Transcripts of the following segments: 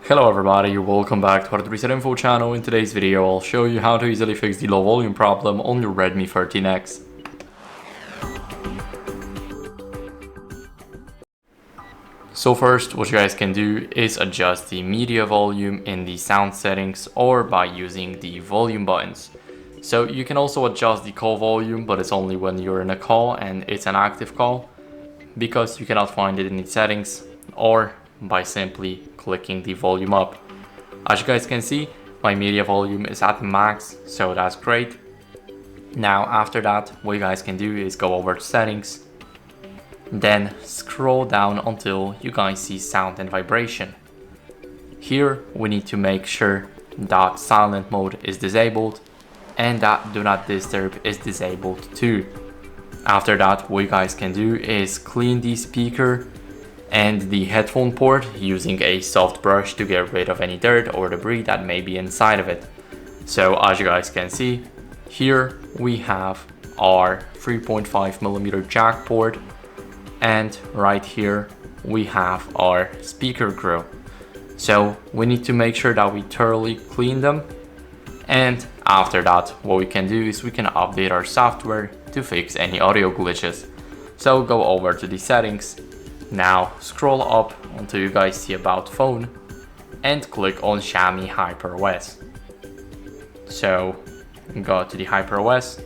Hello everybody, welcome back to our Reset Info channel. In today's video I'll show you how to easily fix the low volume problem on your Redmi 13x. So first, what you guys can do is adjust the media volume in the sound settings or by using the volume buttons. So you can also adjust the call volume, but it's only when you're in a call and it's an active call, because you cannot find it in the settings, or by simply clicking the volume up. As you guys can see, my media volume is at max, so that's great. Now after that, what you guys can do is go over to settings, then scroll down until you guys see sound and vibration. Here we need to make sure that silent mode is disabled and that do not disturb is disabled too. After that, what you guys can do is clean the speaker and the headphone port using a soft brush to get rid of any dirt or debris that may be inside of it. So as you guys can see, here we have our 3.5mm jack port, and right here we have our speaker grill. So we need to make sure that we thoroughly clean them, and after that what we can do is we can update our software to fix any audio glitches. So go over to the settings, now scroll up until you guys see about phone and click on Xiaomi HyperOS. So go to the HyperOS,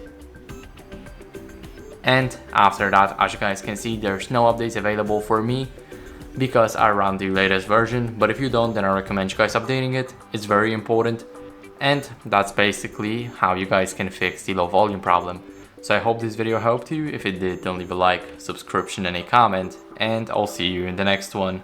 and after that, as you guys can see, there's no updates available for me because I run the latest version, but if you don't, then I recommend you guys updating it. It's very important, and that's basically how you guys can fix the low volume problem. So I hope this video helped you. If it did, don't leave a like, subscription and a comment, and I'll see you in the next one.